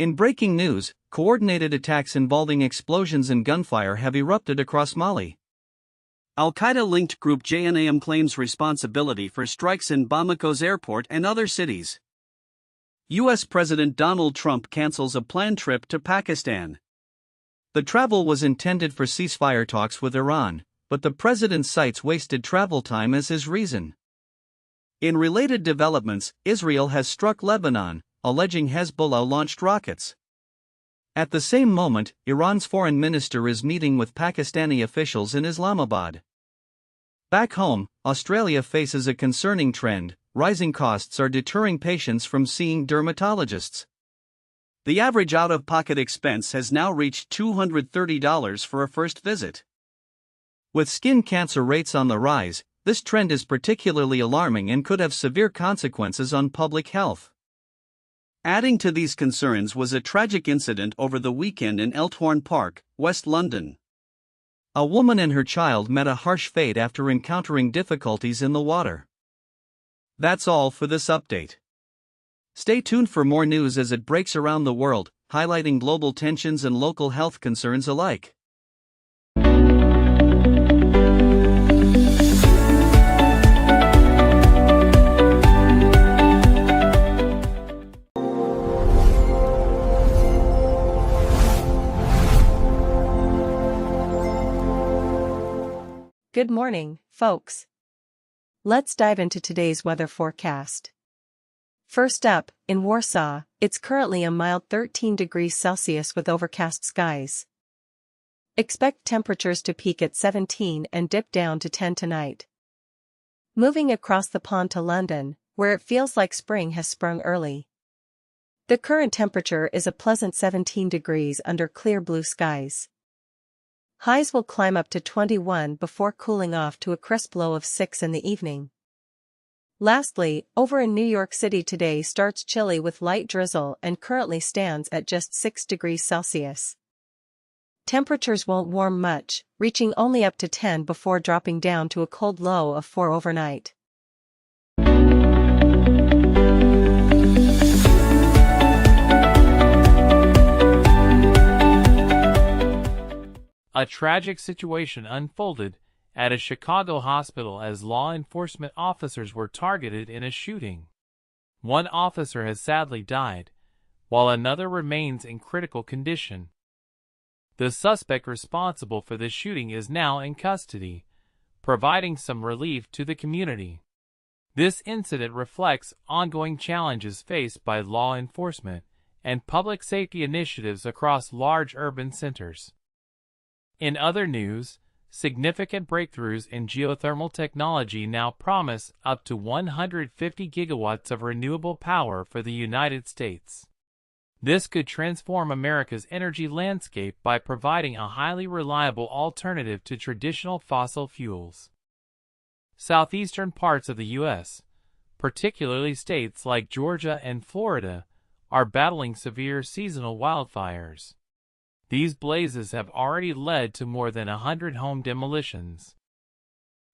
In breaking news, coordinated attacks involving explosions and gunfire have erupted across Mali. Al-Qaeda-linked group JNIM claims responsibility for strikes in Bamako's airport and other cities. U.S. President Donald Trump cancels a planned trip to Pakistan. The travel was intended for ceasefire talks with Iran, but the president cites wasted travel time as his reason. In related developments, Israel has struck Lebanon, alleging Hezbollah launched rockets. At the same moment, Iran's foreign minister is meeting with Pakistani officials in Islamabad. Back home, Australia faces a concerning trend: rising costs are deterring patients from seeing dermatologists. The average out-of-pocket expense has now reached $230 for a first visit. With skin cancer rates on the rise, this trend is particularly alarming and could have severe consequences on public health. Adding to these concerns was a tragic incident over the weekend in Elthorn Park, West London. A woman and her child met a harsh fate after encountering difficulties in the water. That's all for this update. Stay tuned for more news as it breaks around the world, highlighting global tensions and local health concerns alike. Good morning, folks. Let's dive into today's weather forecast. First up, in Warsaw, it's currently a mild 13 degrees Celsius with overcast skies. Expect temperatures to peak at 17 and dip down to 10 tonight. Moving across the pond to London, where it feels like spring has sprung early. The current temperature is a pleasant 17 degrees under clear blue skies. Highs will climb up to 21 before cooling off to a crisp low of 6 in the evening. Lastly, over in New York City today starts chilly with light drizzle and currently stands at just 6 degrees Celsius. Temperatures won't warm much, reaching only up to 10 before dropping down to a cold low of 4 overnight. A tragic situation unfolded at a Chicago hospital as law enforcement officers were targeted in a shooting. One officer has sadly died, while another remains in critical condition. The suspect responsible for the shooting is now in custody, providing some relief to the community. This incident reflects ongoing challenges faced by law enforcement and public safety initiatives across large urban centers. In other news, significant breakthroughs in geothermal technology now promise up to 150 gigawatts of renewable power for the United States. This could transform America's energy landscape by providing a highly reliable alternative to traditional fossil fuels. Southeastern parts of the U.S., particularly states like Georgia and Florida, are battling severe seasonal wildfires. These blazes have already led to more than 100 home demolitions.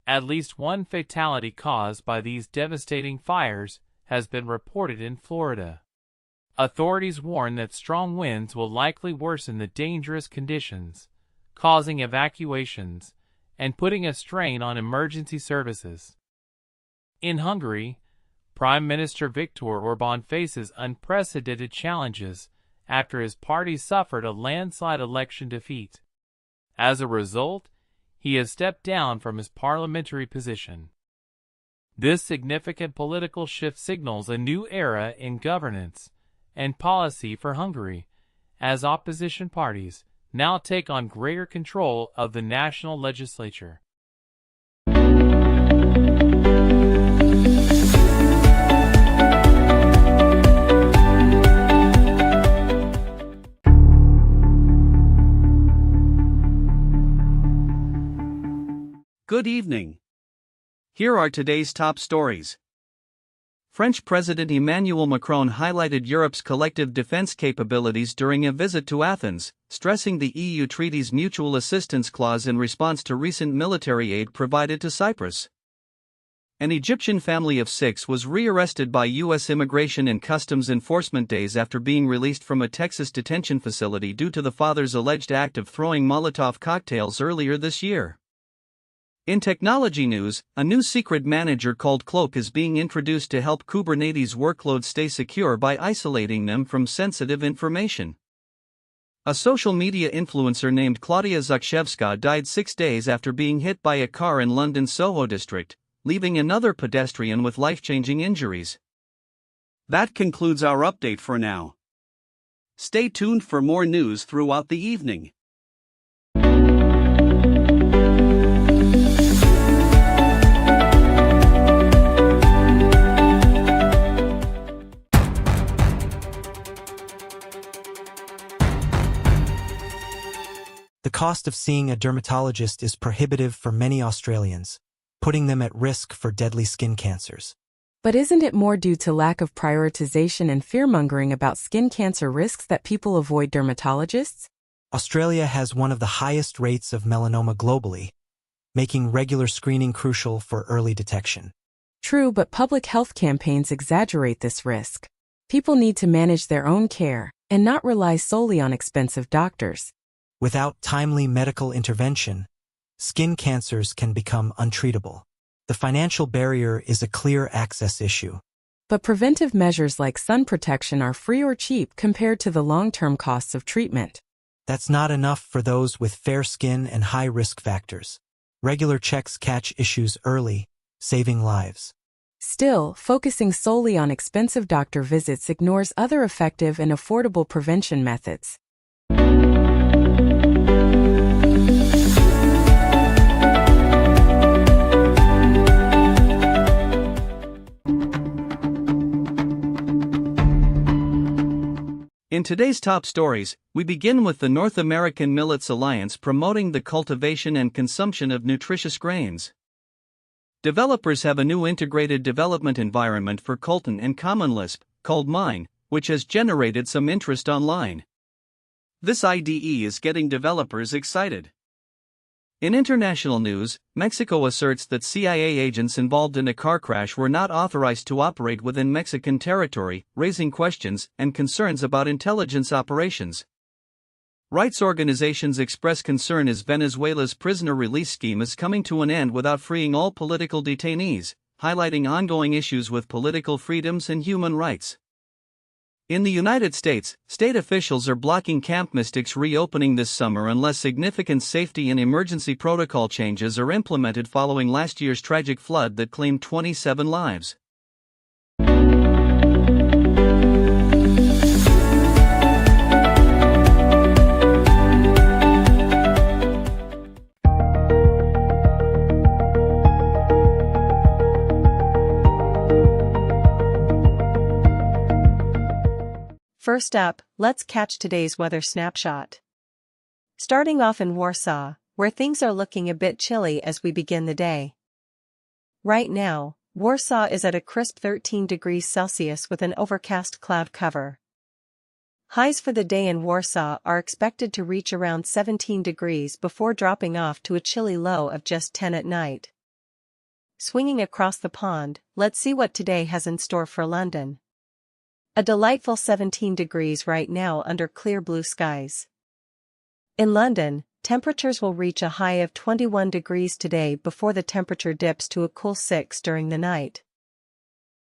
At least one fatality caused by these devastating fires has been reported in Florida. Authorities warn that strong winds will likely worsen the dangerous conditions, causing evacuations and putting a strain on emergency services. In Hungary, Prime Minister Viktor Orbán faces unprecedented challenges after his party suffered a landslide election defeat. As a result, he has stepped down from his parliamentary position. This significant political shift signals a new era in governance and policy for Hungary, as opposition parties now take on greater control of the national legislature. Good evening. Here are today's top stories. French President Emmanuel Macron highlighted Europe's collective defense capabilities during a visit to Athens, stressing the EU treaty's mutual assistance clause in response to recent military aid provided to Cyprus. An Egyptian family of 6 was rearrested by U.S. Immigration and Customs Enforcement days after being released from a Texas detention facility due to the father's alleged act of throwing Molotov cocktails earlier this year. In technology news, a new secret manager called Cloak is being introduced to help Kubernetes workloads stay secure by isolating them from sensitive information. A social media influencer named Claudia Zakshevska died 6 days after being hit by a car in London's Soho district, leaving another pedestrian with life-changing injuries. That concludes our update for now. Stay tuned for more news throughout the evening. The cost of seeing a dermatologist is prohibitive for many Australians, putting them at risk for deadly skin cancers. But isn't it more due to lack of prioritization and fear-mongering about skin cancer risks that people avoid dermatologists? Australia has one of the highest rates of melanoma globally, making regular screening crucial for early detection. True, but public health campaigns exaggerate this risk. People need to manage their own care and not rely solely on expensive doctors. Without timely medical intervention, skin cancers can become untreatable. The financial barrier is a clear access issue. But preventive measures like sun protection are free or cheap compared to the long-term costs of treatment. That's not enough for those with fair skin and high risk factors. Regular checks catch issues early, saving lives. Still, focusing solely on expensive doctor visits ignores other effective and affordable prevention methods. In today's top stories, we begin with the North American Millets Alliance promoting the cultivation and consumption of nutritious grains. Developers have a new integrated development environment for Colton and Common Lisp, called Mine, which has generated some interest online. This IDE is getting developers excited. In international news, Mexico asserts that CIA agents involved in a car crash were not authorized to operate within Mexican territory, raising questions and concerns about intelligence operations. Rights organizations express concern as Venezuela's prisoner release scheme is coming to an end without freeing all political detainees, highlighting ongoing issues with political freedoms and human rights. In the United States, state officials are blocking Camp Mystics reopening this summer unless significant safety and emergency protocol changes are implemented following last year's tragic flood that claimed 27 lives. First up, let's catch today's weather snapshot. Starting off in Warsaw, where things are looking a bit chilly as we begin the day. Right now, Warsaw is at a crisp 13 degrees Celsius with an overcast cloud cover. Highs for the day in Warsaw are expected to reach around 17 degrees before dropping off to a chilly low of just 10 at night. Swinging across the pond, let's see what today has in store for London. A delightful 17 degrees right now under clear blue skies. In London, temperatures will reach a high of 21 degrees today before the temperature dips to a cool 6 during the night.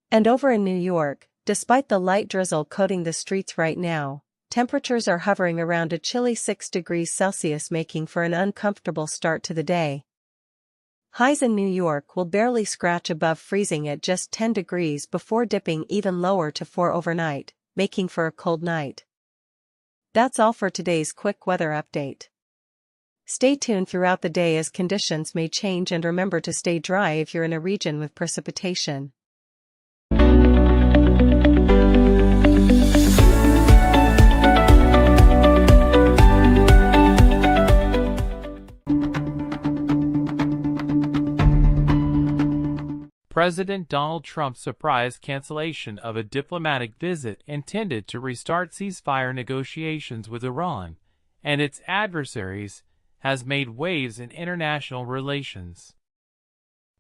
And over in New York, despite the light drizzle coating the streets right now, temperatures are hovering around a chilly 6 degrees Celsius, making for an uncomfortable start to the day. Highs in New York will barely scratch above freezing at just 10 degrees before dipping even lower to 4 overnight, making for a cold night. That's all for today's quick weather update. Stay tuned throughout the day as conditions may change, and remember to stay dry if you're in a region with precipitation. President Donald Trump's surprise cancellation of a diplomatic visit intended to restart ceasefire negotiations with Iran and its adversaries has made waves in international relations.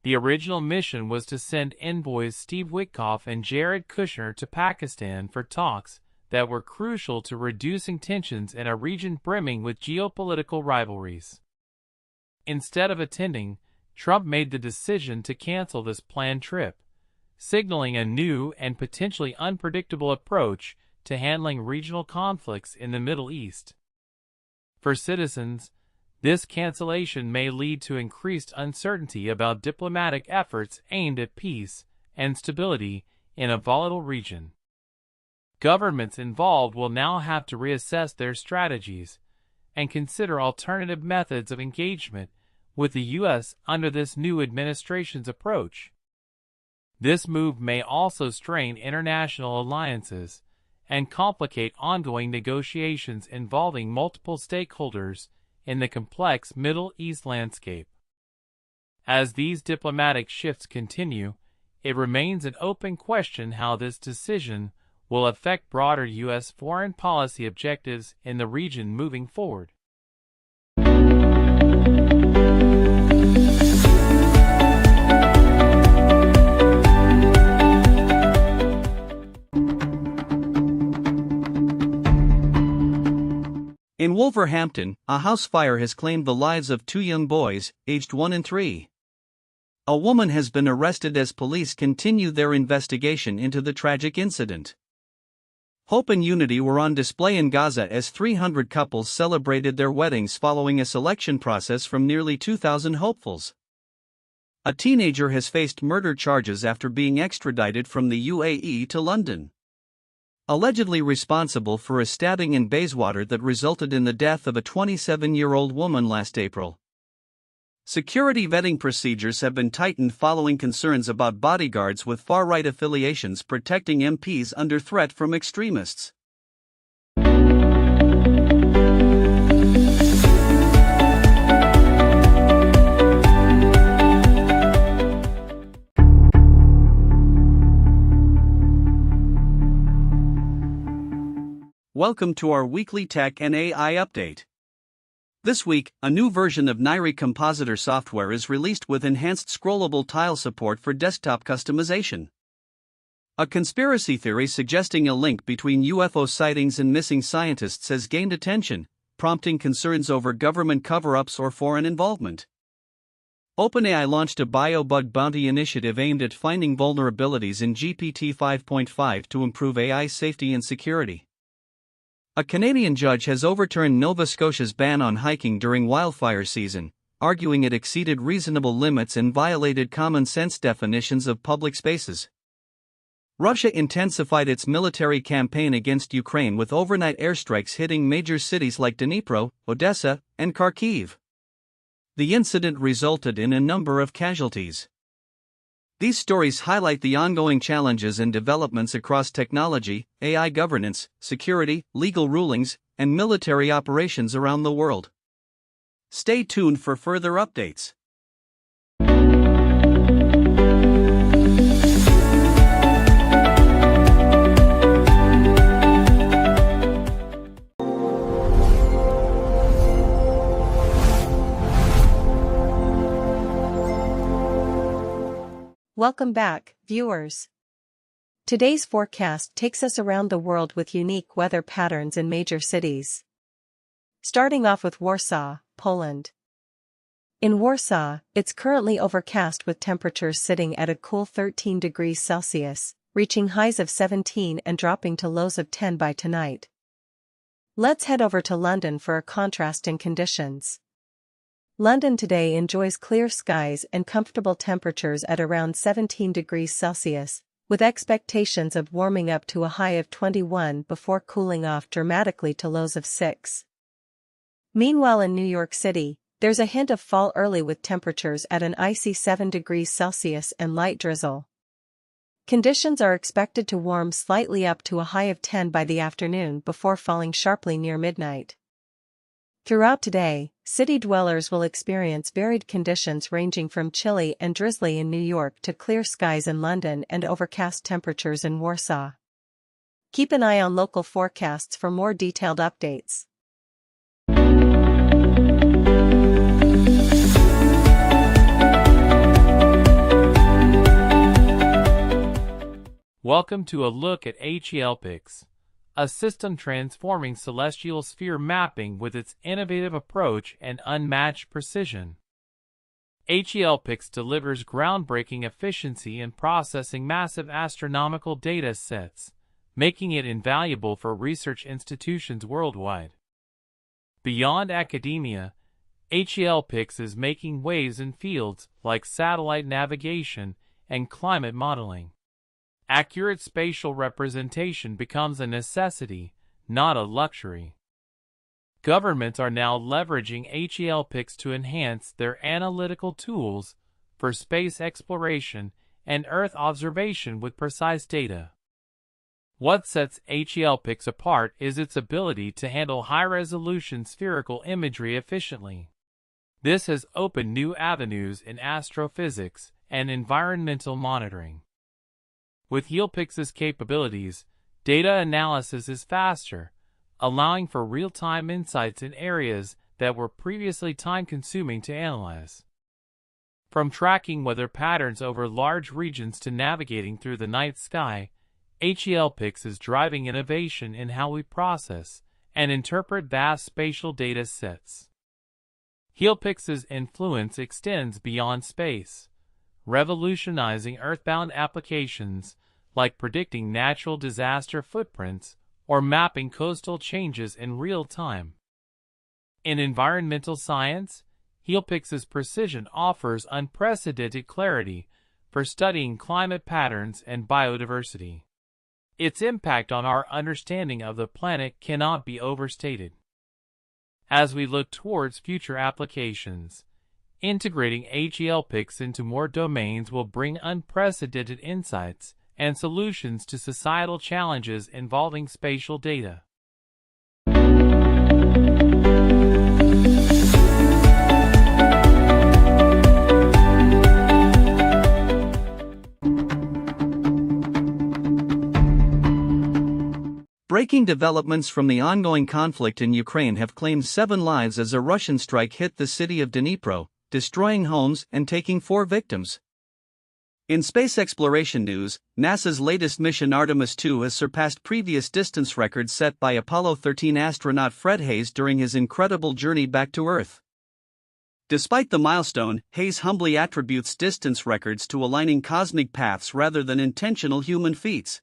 The original mission was to send envoys Steve Witkoff and Jared Kushner to Pakistan for talks that were crucial to reducing tensions in a region brimming with geopolitical rivalries. Instead of attending, Trump made the decision to cancel this planned trip, signaling a new and potentially unpredictable approach to handling regional conflicts in the Middle East. For citizens, this cancellation may lead to increased uncertainty about diplomatic efforts aimed at peace and stability in a volatile region. Governments involved will now have to reassess their strategies and consider alternative methods of engagement with the U.S. under this new administration's approach. This move may also strain international alliances and complicate ongoing negotiations involving multiple stakeholders in the complex Middle East landscape. As these diplomatic shifts continue, it remains an open question how this decision will affect broader U.S. foreign policy objectives in the region moving forward. In Wolverhampton, a house fire has claimed the lives of two young boys, aged 1 and 3. A woman has been arrested as police continue their investigation into the tragic incident. Hope and unity were on display in Gaza as 300 couples celebrated their weddings following a selection process from nearly 2,000 hopefuls. A teenager has faced murder charges after being extradited from the UAE to London. Allegedly responsible for a stabbing in Bayswater that resulted in the death of a 27-year-old woman last April. Security vetting procedures have been tightened following concerns about bodyguards with far-right affiliations protecting MPs under threat from extremists. Welcome to our weekly Tech and AI update. This week, a new version of Nairi Compositor software is released with enhanced scrollable tile support for desktop customization. A conspiracy theory suggesting a link between UFO sightings and missing scientists has gained attention, prompting concerns over government cover-ups or foreign involvement. OpenAI launched a bio-bug bounty initiative aimed at finding vulnerabilities in GPT 5.5 to improve AI safety and security. A Canadian judge has overturned Nova Scotia's ban on hiking during wildfire season, arguing it exceeded reasonable limits and violated common-sense definitions of public spaces. Russia intensified its military campaign against Ukraine with overnight airstrikes hitting major cities like Dnipro, Odessa, and Kharkiv. The incident resulted in a number of casualties. These stories highlight the ongoing challenges and developments across technology, AI governance, security, legal rulings, and military operations around the world. Stay tuned for further updates. Welcome back, viewers. Today's forecast takes us around the world with unique weather patterns in major cities. Starting off with Warsaw, Poland. In Warsaw, it's currently overcast with temperatures sitting at a cool 13 degrees Celsius, reaching highs of 17 and dropping to lows of 10 by tonight. Let's head over to London for a contrast in conditions. London today enjoys clear skies and comfortable temperatures at around 17 degrees Celsius, with expectations of warming up to a high of 21 before cooling off dramatically to lows of 6. Meanwhile in New York City, there's a hint of fall early with temperatures at an icy 7 degrees Celsius and light drizzle. Conditions are expected to warm slightly up to a high of 10 by the afternoon before falling sharply near midnight. Throughout today, city dwellers will experience varied conditions ranging from chilly and drizzly in New York to clear skies in London and overcast temperatures in Warsaw. Keep an eye on local forecasts for more detailed updates. Welcome to a look at HELPix, a system transforming celestial sphere mapping with its innovative approach and unmatched precision. HELPix delivers groundbreaking efficiency in processing massive astronomical data sets, making it invaluable for research institutions worldwide. Beyond academia, HELPix is making waves in fields like satellite navigation and climate modeling. Accurate spatial representation becomes a necessity, not a luxury. Governments are now leveraging HELPix to enhance their analytical tools for space exploration and Earth observation with precise data. What sets HELPix apart is its ability to handle high-resolution spherical imagery efficiently. This has opened new avenues in astrophysics and environmental monitoring. With HELPix's capabilities, data analysis is faster, allowing for real-time insights in areas that were previously time-consuming to analyze. From tracking weather patterns over large regions to navigating through the night sky, HELPix is driving innovation in how we process and interpret vast spatial data sets. HELPix's influence extends beyond space, revolutionizing Earthbound applications like predicting natural disaster footprints or mapping coastal changes in real time. In environmental science, HELPix's precision offers unprecedented clarity for studying climate patterns and biodiversity. Its impact on our understanding of the planet cannot be overstated. As we look towards future applications, integrating HELPix into more domains will bring unprecedented insights and solutions to societal challenges involving spatial data. Breaking developments from the ongoing conflict in Ukraine have claimed 7 lives as a Russian strike hit the city of Dnipro, destroying homes and taking 4 victims. In space exploration news, NASA's latest mission Artemis II has surpassed previous distance records set by Apollo 13 astronaut Fred Haise during his incredible journey back to Earth. Despite the milestone, Haise humbly attributes distance records to aligning cosmic paths rather than intentional human feats.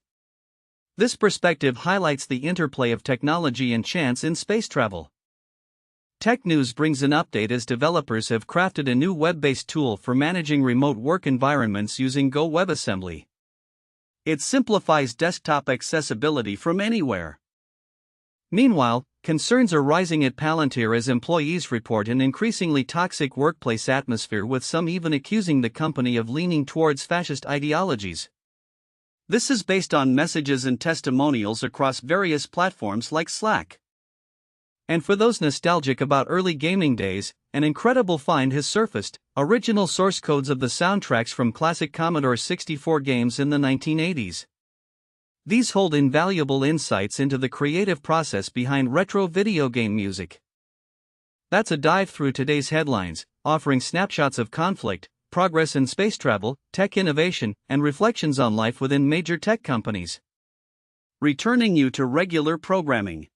This perspective highlights the interplay of technology and chance in space travel. Tech News brings an update as developers have crafted a new web-based tool for managing remote work environments using Go WebAssembly. It simplifies desktop accessibility from anywhere. Meanwhile, concerns are rising at Palantir as employees report an increasingly toxic workplace atmosphere, with some even accusing the company of leaning towards fascist ideologies. This is based on messages and testimonials across various platforms like Slack. And for those nostalgic about early gaming days, an incredible find has surfaced: original source codes of the soundtracks from classic Commodore 64 games in the 1980s. These hold invaluable insights into the creative process behind retro video game music. That's a dive through today's headlines, offering snapshots of conflict, progress in space travel, tech innovation, and reflections on life within major tech companies. Returning you to regular programming.